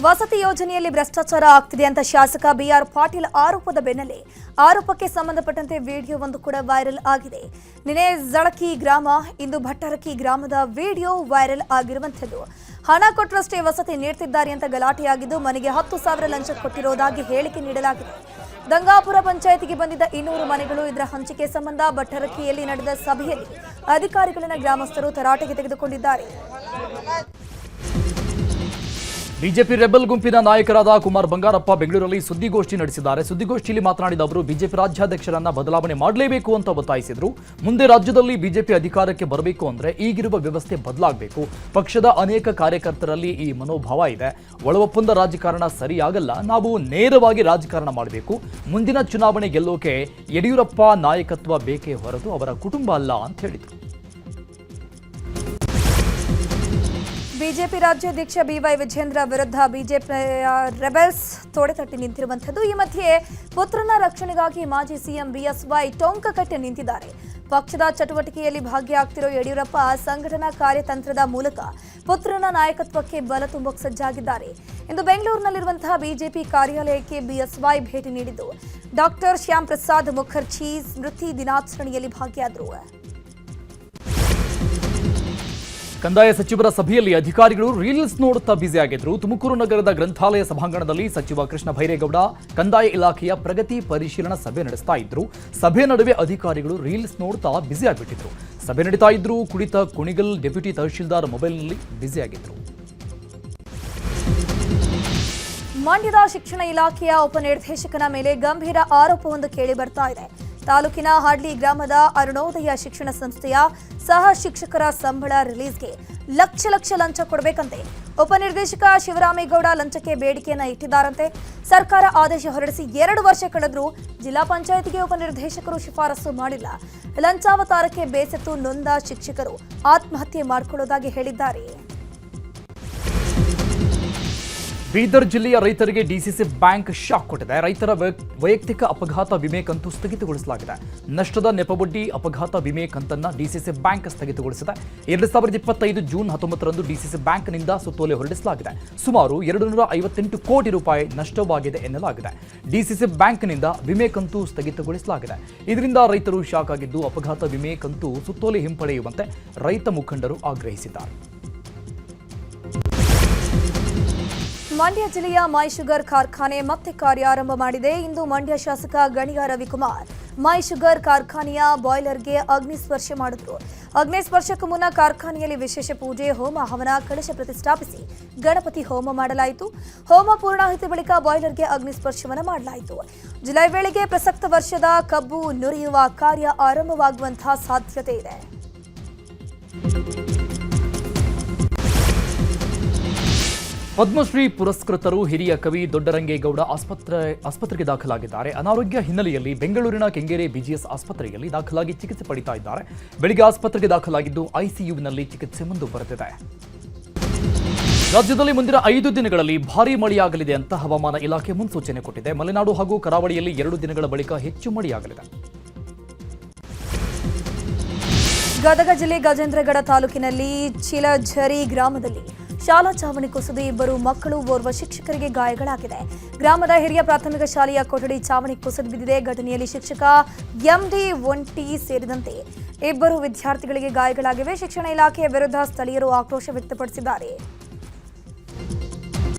ವಸತಿ ಯೋಜನೆಯಲ್ಲಿ ಭ್ರಷ್ಟಾಚಾರ ಆಗ್ತಿದೆ ಅಂತ ಶಾಸಕ ಬಿಆರ್ ಪಾಟೀಲ್ ಆರೋಪದ ಬೆನ್ನಲ್ಲೇ ಆರೋಪಕ್ಕೆ ಸಂಬಂಧಪಟ್ಟಂತೆ ವಿಡಿಯೋವೊಂದು ಕೂಡ ವೈರಲ್ ಆಗಿದೆ. ನಿನ್ನೆ ಜಳಕಿ ಗ್ರಾಮ, ಇಂದು ಭಟ್ಟರಕಿ ಗ್ರಾಮದ ವಿಡಿಯೋ ವೈರಲ್ ಆಗಿರುವಂಥದ್ದು. ಹಣ ಕೊಟ್ಟರಷ್ಟೇ ವಸತಿ ನೀಡುತ್ತಿದ್ದಾರೆ ಅಂತ ಗಲಾಟೆಯಾಗಿದ್ದು, ಮನೆಗೆ 10,000 ಲಂಚ ಕೊಟ್ಟಿರೋದಾಗಿ ಹೇಳಿಕೆ ನೀಡಲಾಗಿದೆ. ದಂಗಾಪುರ ಪಂಚಾಯಿತಿಗೆ ಬಂದಿದ್ದ 200 ಮನೆಗಳು. ಇದರ ಹಂಚಿಕೆ ಸಂಬಂಧ ಭಟ್ಟರಕಿಯಲ್ಲಿ ನಡೆದ ಸಭೆಯಲ್ಲಿ ಅಧಿಕಾರಿಗಳನ್ನ ಗ್ರಾಮಸ್ಥರು ತರಾಟೆಗೆ ತೆಗೆದುಕೊಂಡಿದ್ದಾರೆ. ಬಿಜೆಪಿ ರೆಬೆಲ್ ಗುಂಪಿನ ನಾಯಕರಾದ ಕುಮಾರ್ ಬಂಗಾರಪ್ಪ ಬೆಂಗಳೂರಲ್ಲಿ ಸುದ್ದಿಗೋಷ್ಠಿ ನಡೆಸಿದ್ದಾರೆ. ಸುದ್ದಿಗೋಷ್ಠಿಯಲ್ಲಿ ಮಾತನಾಡಿದ ಅವರು ಬಿಜೆಪಿ ರಾಜ್ಯಾಧ್ಯಕ್ಷರನ್ನ ಬದಲಾವಣೆ ಮಾಡಲೇಬೇಕು ಅಂತ ಒತ್ತಾಯಿಸಿದರು. ಮುಂದೆ ರಾಜ್ಯದಲ್ಲಿ ಬಿಜೆಪಿ ಅಧಿಕಾರಕ್ಕೆ ಬರಬೇಕು ಅಂದ್ರೆ ಈಗಿರುವ ವ್ಯವಸ್ಥೆ ಬದಲಾಗಬೇಕು. ಪಕ್ಷದ ಅನೇಕ ಕಾರ್ಯಕರ್ತರಲ್ಲಿ ಈ ಮನೋಭಾವ ಇದೆ. ಒಳ ಒಪ್ಪಂದ ರಾಜಕಾರಣ ಸರಿಯಾಗಲ್ಲ. ನಾವು ನೇರವಾಗಿ ರಾಜಕಾರಣ ಮಾಡಬೇಕು. ಮುಂದಿನ ಚುನಾವಣೆ ಗೆಲ್ಲೋಕೆ ಯಡಿಯೂರಪ್ಪ ನಾಯಕತ್ವ ಬೇಕೇ ಹೊರತು ಅವರ ಕುಟುಂಬ ಅಲ್ಲ ಅಂತ ಹೇಳಿದರು. ಬಿಜೆಪಿ ರಾಜ್ಯಾಧ್ಯಕ್ಷ ಬಿವೈ ವಿಜೇಂದ್ರ ವಿರುದ್ಧ ಬಿಜೆಪಿ ರೆಬೆಲ್ಸ್ ತೊಡೆತಟ್ಟಿ ನಿಂತಿರುವಂಥದ್ದು. ಈ ಮಧ್ಯೆ ಪುತ್ರನ ರಕ್ಷಣೆಗಾಗಿ ಮಾಜಿ ಸಿಎಂ ಬಿಎಸ್ವೈ ಟೊಂಕ ಕಟ್ಟಿ ನಿಂತಿದ್ದಾರೆ. ಪಕ್ಷದ ಚಟುವಟಿಕೆಯಲ್ಲಿ ಭಾಗಿಯಾಗ್ತಿರೋ ಯಡಿಯೂರಪ್ಪ ಸಂಘಟನಾ ಕಾರ್ಯತಂತ್ರದ ಮೂಲಕ ಪುತ್ರನ ನಾಯಕತ್ವಕ್ಕೆ ಬಲ ತುಂಬಕ್ಕೆ ಸಜ್ಜಾಗಿದ್ದಾರೆ. ಇಂದು ಬೆಂಗಳೂರಿನಲ್ಲಿರುವಂತಹ ಬಿಜೆಪಿ ಕಾರ್ಯಾಲಯಕ್ಕೆ ಬಿಎಸ್ವೈ ಭೇಟಿ ನೀಡಿದ್ದು ಡಾಕ್ಟರ್ ಶ್ಯಾಮ್ ಪ್ರಸಾದ್ ಮುಖರ್ಜಿ ಸ್ಮೃತಿ ದಿನಾಚರಣೆಯಲ್ಲಿ ಭಾಗಿಯಾದರು. ಕಂದಾಯ ಸಚಿವರ ಸಭೆಯಲ್ಲಿ ಅಧಿಕಾರಿಗಳು ರೀಲ್ಸ್ ನೋಡುತ್ತಾ ಬ್ಯುಸಿಯಾಗಿದ್ರು. ತುಮಕೂರು ನಗರದ ಗ್ರಂಥಾಲಯ ಸಭಾಂಗಣದಲ್ಲಿ ಸಚಿವ ಕೃಷ್ಣ ಭೈರೇಗೌಡ ಕಂದಾಯ ಇಲಾಖೆಯ ಪ್ರಗತಿ ಪರಿಶೀಲನಾ ಸಭೆ ನಡೆಸ್ತಾ ಇದ್ರು. ಸಭೆ ನಡುವೆ ಅಧಿಕಾರಿಗಳು ರೀಲ್ಸ್ ನೋಡುತ್ತಾ ಬ್ಯುಸಿಯಾಗಿಬಿಟ್ಟಿದ್ರು. ಸಭೆ ನಡೀತಾ ಇದ್ರು. ಕುಳಿತ ಕುಣಿಗಲ್ ಡೆಪ್ಯೂಟಿ ತಹಶೀಲ್ದಾರ್ ಮೊಬೈಲ್ನಲ್ಲಿ ಬ್ಯುಸಿಯಾಗಿದ್ರು. ಮಂಡ್ಯದ ಶಿಕ್ಷಣ ಇಲಾಖೆಯ ಉಪನಿರ್ದೇಶಕನ ಮೇಲೆ ಗಂಭೀರ ಆರೋಪವೊಂದು ಕೇಳಿ ಬರ್ತಾ ಇದೆ. ತಾಲೂಕಿನ ಹಾಡ್ಲಿ ಗ್ರಾಮದ ಅರುಣೋದಯ ಶಿಕ್ಷಣ ಸಂಸ್ಥೆಯ ಸಹ ಶಿಕ್ಷಕರ ಸಂಬಳ ರಿಲೀಸ್ಗೆ ಲಕ್ಷ ಲಂಚ ಕೊಡಬೇಕಂತೆ ಉಪನಿರ್ದೇಶಕ ಶಿವರಾಮೇಗೌಡ ಲಂಚಕ್ಕೆ ಬೇಡಿಕೆಯನ್ನ ಇಟ್ಟಿದ್ದಾರಂತೆ. ಸರ್ಕಾರ ಆದೇಶ ಹೊರಡಿಸಿ 2 ವರ್ಷ ಕಳೆದರೂ ಜಿಲ್ಲಾ ಪಂಚಾಯತಿಗೆ ಉಪನಿರ್ದೇಶಕರು ಶಿಫಾರಸು ಮಾಡಿಲ್ಲ. ಲಂಚಾವತಾರಕ್ಕೆ ಬೇಸತ್ತು ನೊಂದ ಶಿಕ್ಷಕರು ಆತ್ಮಹತ್ಯೆ ಮಾಡಿಕೊಳ್ಳುವುದಾಗಿ ಹೇಳಿದ್ದಾರೆ. ಬೀದರ್ ಜಿಲ್ಲೆಯ ರೈತರಿಗೆ ಡಿಸಿಸಿ ಬ್ಯಾಂಕ್ ಶಾಕ್ ಕೊಟ್ಟಿದೆ. ರೈತರ ವೈಯಕ್ತಿಕ ಅಪಘಾತ ವಿಮೆ ಕಂತು ಸ್ಥಗಿತಗೊಳಿಸಲಾಗಿದೆ. ನಷ್ಟದ ನೆಪಬಡ್ಡಿ ಅಪಘಾತ ವಿಮೆ ಕಂತನ್ನು ಡಿಸಿಸಿ ಬ್ಯಾಂಕ್ ಸ್ಥಗಿತಗೊಳಿಸಿದೆ. 2025 ಜೂನ್ 19ರಂದು ಡಿಸಿಸಿ ಬ್ಯಾಂಕ್ನಿಂದ ಸುತ್ತೋಲೆ ಹೊರಡಿಸಲಾಗಿದೆ. ಸುಮಾರು 258 ಕೋಟಿ ರೂಪಾಯಿ ನಷ್ಟವಾಗಿದೆ ಎನ್ನಲಾಗಿದೆ. ಡಿಸಿಸಿ ಬ್ಯಾಂಕ್ನಿಂದ ವಿಮೆ ಕಂತು ಸ್ಥಗಿತಗೊಳಿಸಲಾಗಿದೆ. ಇದರಿಂದ ರೈತರು ಶಾಕ್ ಆಗಿದ್ದು ಅಪಘಾತ ವಿಮೆ ಕಂತು ಸುತ್ತೋಲೆ ಹಿಂಪಡೆಯುವಂತೆ ರೈತ ಮುಖಂಡರು ಆಗ್ರಹಿಸಿದ್ದಾರೆ. ಮಂಡ್ಯ ಜಿಲ್ಲೆಯ ಮೈ ಶುಗರ್ ಕಾರ್ಖಾನೆ ಮತ್ತೆ ಕಾರ್ಯಾರಂಭ ಮಾಡಿದೆ. ಇಂದು ಮಂಡ್ಯ ಶಾಸಕ ಗಣಿಗ ರವಿಕುಮಾರ್ ಮೈ ಶುಗರ್ ಕಾರ್ಖಾನೆಯ ಬಾಯ್ಲರ್ಗೆ ಅಗ್ನಿಸ್ಪರ್ಶ ಮಾಡಿದ್ರು. ಅಗ್ನಿಸ್ಪರ್ಶಕ್ಕೂ ಮುನ್ನ ಕಾರ್ಖಾನೆಯಲ್ಲಿ ವಿಶೇಷ ಪೂಜೆ, ಹೋಮ ಹವನ, ಕಳಶ ಪ್ರತಿಷ್ಠಾಪಿಸಿ ಗಣಪತಿ ಹೋಮ ಮಾಡಲಾಯಿತು. ಹೋಮ ಪೂರ್ಣಾಹುತಿ ಬಳಿಕ ಬಾಯ್ಲರ್ಗೆ ಅಗ್ನಿಸ್ಪರ್ಶವನ್ನು ಮಾಡಲಾಯಿತು. ಜುಲೈ ವೇಳೆಗೆ ಪ್ರಸಕ್ತ ವರ್ಷದ ಕಬ್ಬು ನುರಿಯುವ ಕಾರ್ಯ ಆರಂಭವಾಗುವಂತಹ ಸಾಧ್ಯತೆ ಇದೆ. ಪದ್ಮಶ್ರೀ ಪುರಸ್ಕೃತರು ಹಿರಿಯ ಕವಿ ದೊಡ್ಡರಂಗೇಗೌಡ ಆಸ್ಪತ್ರೆಗೆ ದಾಖಲಾಗಿದ್ದಾರೆ. ಅನಾರೋಗ್ಯ ಹಿನ್ನೆಲೆಯಲ್ಲಿ ಬೆಂಗಳೂರಿನ ಕೆಂಗೇರಿ ಬಿಜಿಎಸ್ ಆಸ್ಪತ್ರೆಯಲ್ಲಿ ದಾಖಲಾಗಿ ಚಿಕಿತ್ಸೆ ಪಡಿತಾ ಇದ್ದಾರೆ. ಬೆಳಿಗ್ಗೆ ಆಸ್ಪತ್ರೆಗೆ ದಾಖಲಾಗಿದ್ದು ಐಸಿಯುವಿನಲ್ಲಿ ಚಿಕಿತ್ಸೆ ಮುಂದುವರೆದಿದೆ. ರಾಜ್ಯದಲ್ಲಿ ಮುಂದಿನ 5 ದಿನಗಳಲ್ಲಿ ಭಾರೀ ಮಳೆಯಾಗಲಿದೆ ಅಂತ ಹವಾಮಾನ ಇಲಾಖೆ ಮುನ್ಸೂಚನೆ ಕೊಟ್ಟಿದೆ. ಮಲೆನಾಡು ಹಾಗೂ ಕರಾವಳಿಯಲ್ಲಿ 2 ದಿನಗಳ ಬಳಿಕ ಹೆಚ್ಚು ಮಳೆಯಾಗಲಿದೆ. ಗದಗ ಜಿಲ್ಲೆ ಗಜೇಂದ್ರಗಡ ತಾಲೂಕಿನಲ್ಲಿ ಚಿಲಝರಿ ಗ್ರಾಮದಲ್ಲಿ ಶಾಲಾ ಚಾವಣಿ ಕುಸಿದು 2 ಮಕ್ಕಳು, ಓರ್ವ ಶಿಕ್ಷಕರಿಗೆ ಗಾಯಗಳಾಗಿದೆ. ಗ್ರಾಮದ ಹಿರಿಯ ಪ್ರಾಥಮಿಕ ಶಾಲೆಯ ಕೊಠಡಿ ಚಾವಣಿ ಕುಸಿದು ಬಿದ್ದಿದೆ. ಘಟನೆಯಲ್ಲಿ ಶಿಕ್ಷಕ ಎಂಡಿ ಒಂಟಿ ಸೇರಿದಂತೆ 2 ವಿದ್ಯಾರ್ಥಿಗಳಿಗೆ ಗಾಯಗಳಾಗಿವೆ. ಶಿಕ್ಷಣ ಇಲಾಖೆಯ ವಿರುದ್ಧ ಸ್ಥಳೀಯರು ಆಕ್ರೋಶ ವ್ಯಕ್ತಪಡಿಸಿದ್ದಾರೆ.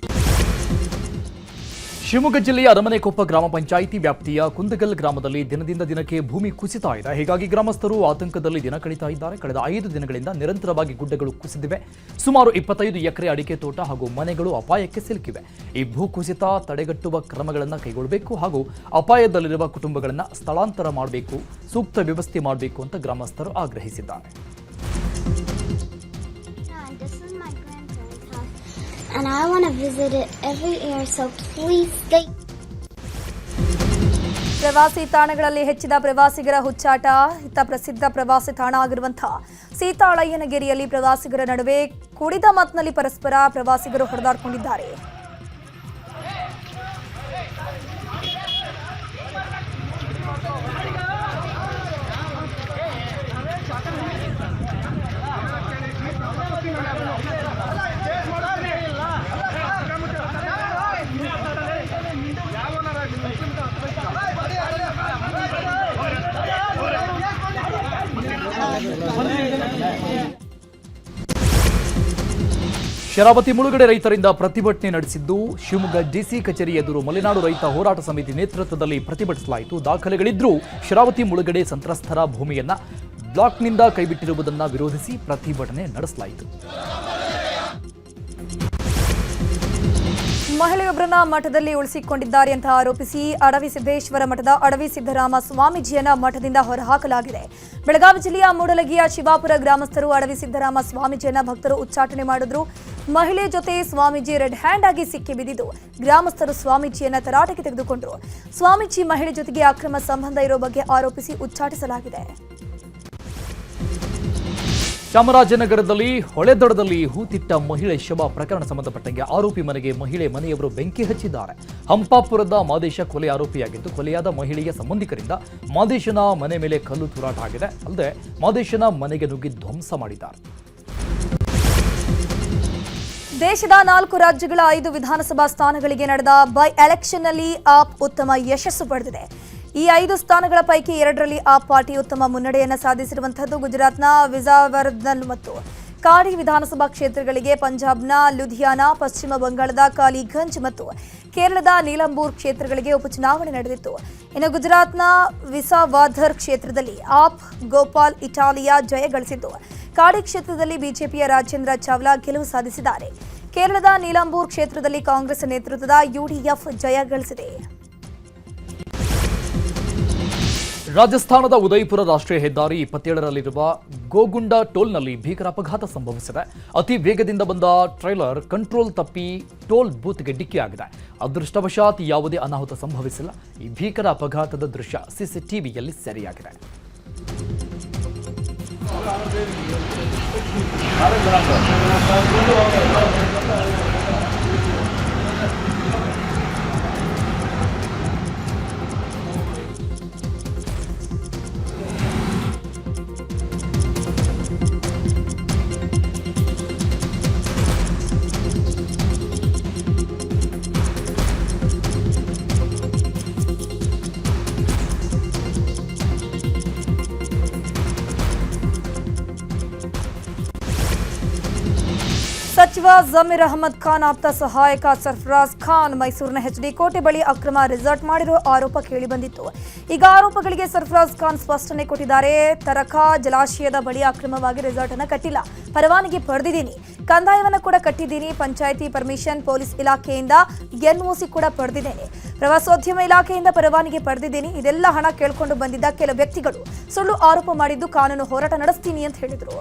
ಶಿವಮೊಗ್ಗ ಜಿಲ್ಲೆಯ ಅರಮನೆಕೊಪ್ಪ ಗ್ರಾಮ ಪಂಚಾಯಿತಿ ವ್ಯಾಪ್ತಿಯ ಕುಂದಗಲ್ ಗ್ರಾಮದಲ್ಲಿ ದಿನದಿಂದ ದಿನಕ್ಕೆ ಭೂಮಿ ಕುಸಿತಾ ಇದೆ. ಹೀಗಾಗಿ ಗ್ರಾಮಸ್ಥರು ಆತಂಕದಲ್ಲಿ ದಿನ ಕಳೀತಾ ಇದ್ದಾರೆ. ಕಳೆದ 5 ದಿನಗಳಿಂದ ನಿರಂತರವಾಗಿ ಗುಡ್ಡಗಳು ಕುಸಿದಿವೆ. ಸುಮಾರು 25 ಎಕರೆ ಅಡಿಕೆ ತೋಟ ಹಾಗೂ ಮನೆಗಳು ಅಪಾಯಕ್ಕೆ ಸಿಲುಕಿವೆ. ಈ ಭೂ ಕುಸಿತ ತಡೆಗಟ್ಟುವ ಕ್ರಮಗಳನ್ನು ಕೈಗೊಳ್ಳಬೇಕು ಹಾಗೂ ಅಪಾಯದಲ್ಲಿರುವ ಕುಟುಂಬಗಳನ್ನು ಸ್ಥಳಾಂತರ ಮಾಡಬೇಕು, ಸೂಕ್ತ ವ್ಯವಸ್ಥೆ ಮಾಡಬೇಕು ಅಂತ ಗ್ರಾಮಸ್ಥರು ಆಗ್ರಹಿಸಿದ್ದಾರೆ. And I want to visit it every year, so please stay. ಪ್ರವಾಸಿ ತಾಣಗಳಲ್ಲಿ ಹೆಚ್ಚಿದ ಪ್ರವಾಸಿಗರ ಹುಚ್ಚಾಟ. ಇತ್ತ ಪ್ರಸಿದ್ಧ ಪ್ರವಾಸಿ ತಾಣ ಆಗಿರುವಂತಹ ಸೀತಾಳಯ್ಯನಗಿರಿಯಲ್ಲಿ ಪ್ರವಾಸಿಗರ ನಡುವೆ ಕುಡಿದ ಮತ್ತಿನಲ್ಲಿ ಪರಸ್ಪರ ಪ್ರವಾಸಿಗರು ಹೊಡೆದಾಡಿಕೊಂಡಿದ್ದಾರೆ. ಶರಾವತಿ ಮುಳುಗಡೆ ರೈತರಿಂದ ಪ್ರತಿಭಟನೆ ನಡೆಸಿದ್ದು ಶಿವಮೊಗ್ಗ ಡಿಸಿ ಕಚೇರಿ ಎದುರು ಮಲೆನಾಡು ರೈತ ಹೋರಾಟ ಸಮಿತಿ ನೇತೃತ್ವದಲ್ಲಿ ಪ್ರತಿಭಟಿಸಲಾಯಿತು. ದಾಖಲೆಗಳಿದ್ರೂ ಶರಾವತಿ ಮುಳುಗಡೆ ಸಂತ್ರಸ್ತರ ಭೂಮಿಯನ್ನ ಬ್ಲಾಕ್ನಿಂದ ಕೈಬಿಟ್ಟಿರುವುದನ್ನು ವಿರೋಧಿಸಿ ಪ್ರತಿಭಟನೆ ನಡೆಸಲಾಯಿತು. ಮಹಿಳೆಯೊಬ್ಬರನ್ನ ಮಠದಲ್ಲಿ ಉಳಿಸಿಕೊಂಡಿದ್ದಾರೆ ಅಂತ ಆರೋಪಿಸಿ ಅಡವಿ ಸಿದ್ದೇಶ್ವರ ಮಠದ ಅಡವಿ ಸಿದ್ದರಾಮ ಸ್ವಾಮೀಜಿಯನ್ನ ಮಠದಿಂದ ಹೊರಹಾಕಲಾಗಿದೆ. ಬೆಳಗಾವಿ ಜಿಲ್ಲೆಯ ಮೂಡಲಗಿಯ ಶಿವಾಪುರ ಗ್ರಾಮಸ್ಥರು ಅಡವಿ ಸಿದ್ದರಾಮ ಸ್ವಾಮೀಜಿಯನ್ನ ಭಕ್ತರು ಉಚ್ಚಾಟನೆ ಮಾಡಿದ್ರು. ಮಹಿಳೆ ಜೊತೆ ಸ್ವಾಮೀಜಿ ರೆಡ್ ಹ್ಯಾಂಡ್ ಆಗಿ ಸಿಕ್ಕಿ ಬಿದ್ದಿದ್ದು ಗ್ರಾಮಸ್ಥರು ಸ್ವಾಮೀಜಿಯನ್ನ ತರಾಟೆಗೆ ತೆಗೆದುಕೊಂಡರು. ಸ್ವಾಮೀಜಿ ಮಹಿಳೆ ಜೊತೆಗೆ ಅಕ್ರಮ ಸಂಬಂಧ ಇರೋ ಬಗ್ಗೆ ಆರೋಪಿಸಿ ಉಚ್ಚಾಟಿಸಲಾಗಿದೆ. ಚಾಮರಾಜನಗರದಲ್ಲಿ ಹೊಳೆದೊಡದಲ್ಲಿ ಹೂತಿಟ್ಟ ಮಹಿಳೆ ಶವ ಪ್ರಕರಣ ಸಂಬಂಧಪಟ್ಟಂಗೆ ಆರೋಪಿ ಮನೆಗೆ ಮಹಿಳೆಯವರು ಬೆಂಕಿ ಹಚ್ಚಿದ್ದಾರೆ. ಹಂಪಾಪುರದ ಮಾದೇಶ ಕೊಲೆ ಆರೋಪಿಯಾಗಿದ್ದು, ಕೊಲೆಯಾದ ಮಹಿಳೆಯ ಸಂಬಂಧಿಕರಿಂದ ಮಾದೇಶನ ಮನೆ ಮೇಲೆ ಕಲ್ಲು ತೂರಾಟ ಆಗಿದೆ. ಅಲ್ಲದೆ ಮಾದೇಶನ ಮನೆಗೆ ನುಗ್ಗಿ ಧ್ವಂಸ ಮಾಡಿದ್ದಾರೆ. ದೇಶದ 4 ರಾಜ್ಯಗಳ 5 ವಿಧಾನಸಭಾ ಸ್ಥಾನಗಳಿಗೆ ನಡೆದ ಬೈ ಎಲೆಕ್ಷನ್ನಲ್ಲಿ ಆಪ್ ಉತ್ತಮ ಯಶಸ್ಸು ಪಡೆದಿದೆ. ಈ 5 ಸ್ಥಾನಗಳ ಪೈಕಿ 2ರಲ್ಲಿ ಆಪ್ ಪಾರ್ಟಿ ಉತ್ತಮ ಮುನ್ನಡೆಯನ್ನು ಸಾಧಿಸಿರುವಂತಹದ್ದು. ಗುಜರಾತ್ನ ವಿಜಾವರ್ಧನ್ ಮತ್ತು ಕಾಡಿ ವಿಧಾನಸಭಾ ಕ್ಷೇತ್ರಗಳಿಗೆ ಪಂಜಾಬ್ನ ಲುಧಿಯಾನಾ, ಪಶ್ಚಿಮ ಬಂಗಾಳದ ಕಾಲಿಗಂಜ್ ಮತ್ತು ಕೇರಳದ ನೀಲಂಬೂರ್ ಕ್ಷೇತ್ರಗಳಿಗೆ ಉಪಚುನಾವಣೆ ನಡೆದಿತ್ತು. ಇನ್ನು ಗುಜರಾತ್ನ ವಿಸಾವಾಧರ್ ಕ್ಷೇತ್ರದಲ್ಲಿ ಆಪ್ ಗೋಪಾಲ್ ಇಟಾಲಿಯಾ ಜಯ ಗಳಿಸಿದ್ದು, ಕಾಡಿ ಕ್ಷೇತ್ರದಲ್ಲಿ ಬಿಜೆಪಿಯ ರಾಜೇಂದ್ರ ಚಾವ್ಲಾ ಗೆಲುವು ಸಾಧಿಸಿದ್ದಾರೆ. ಕೇರಳದ ನೀಲಂಬೂರ್ ಕ್ಷೇತ್ರದಲ್ಲಿ ಕಾಂಗ್ರೆಸ್ ನೇತೃತ್ವದ ಯುಡಿಎಫ್ ಜಯ ಗಳಿಸಿದೆ. ರಾಜಸ್ಥಾನದ ಉದಯಪುರ ರಾಷ್ಟ್ರೀಯ ಹೆದ್ದಾರಿ 27ರಲ್ಲಿರುವ ಗೋಗುಂಡ ಟೋಲ್ನಲ್ಲಿ ಭೀಕರ ಅಪಘಾತ ಸಂಭವಿಸಿದೆ. ಅತಿ ವೇಗದಿಂದ ಬಂದ ಟ್ರೈಲರ್ ಕಂಟ್ರೋಲ್ ತಪ್ಪಿ ಟೋಲ್ ಬೂತ್ಗೆ ಡಿಕ್ಕಿಯಾಗಿದೆ. ಅದೃಷ್ಟವಶಾತ್ ಯಾವುದೇ ಅನಾಹುತ ಸಂಭವಿಸಿಲ್ಲ. ಈ ಭೀಕರ ಅಪಘಾತದ ದೃಶ್ಯ ಸಿಸಿಟಿವಿಯಲ್ಲಿ ಸೆರೆಯಾಗಿದೆ. ಸಚಿವ ಜಮೀರ್ ಅಹಮದ್ ಖಾನ್ ಆಪ್ತ ಸಹಾಯಕ ಸರ್ಫರಾಜ್ ಖಾನ್ ಮೈಸೂರಿನ ಎಚ್ಡಿ ಕೋಟೆ ಬಳಿ ಅಕ್ರಮ ರೆಸಾರ್ಟ್ ಮಾಡಿರುವ ಆರೋಪ ಕೇಳಿಬಂದಿತ್ತು. ಈಗ ಆರೋಪಗಳಿಗೆ ಸರ್ಫರಾಜ್ ಖಾನ್ ಸ್ಪಷ್ಟನೆ ಕೊಟ್ಟಿದ್ದಾರೆ. ತರಕಾ ಜಲಾಶಯದ ಬಳಿ ಅಕ್ರಮವಾಗಿ ರೆಸಾರ್ಟ್ ಅನ್ನು ಕಟ್ಟಿಲ್ಲ, ಪರವಾನಗಿ ಪಡೆದಿದ್ದೀನಿ, ಕಂದಾಯವನ್ನು ಕೂಡ ಕಟ್ಟಿದ್ದೀನಿ, ಪಂಚಾಯಿತಿ ಪರ್ಮಿಷನ್, ಪೊಲೀಸ್ ಇಲಾಖೆಯಿಂದ ಎನ್ಒಸಿ ಕೂಡ ಪಡೆದಿದ್ದೇನೆ, ಪ್ರವಾಸೋದ್ಯಮ ಇಲಾಖೆಯಿಂದ ಪರವಾನಗಿ ಪಡೆದಿದ್ದೀನಿ. ಇದೆಲ್ಲ ಹಣ ಕೇಳಿಕೊಂಡು ಬಂದಿದ್ದ ಕೆಲ ವ್ಯಕ್ತಿಗಳು ಸುಳ್ಳು ಆರೋಪ ಮಾಡಿದ್ದು ಕಾನೂನು ಹೋರಾಟ ನಡೆಸ್ತೀನಿ ಅಂತ ಹೇಳಿದರು.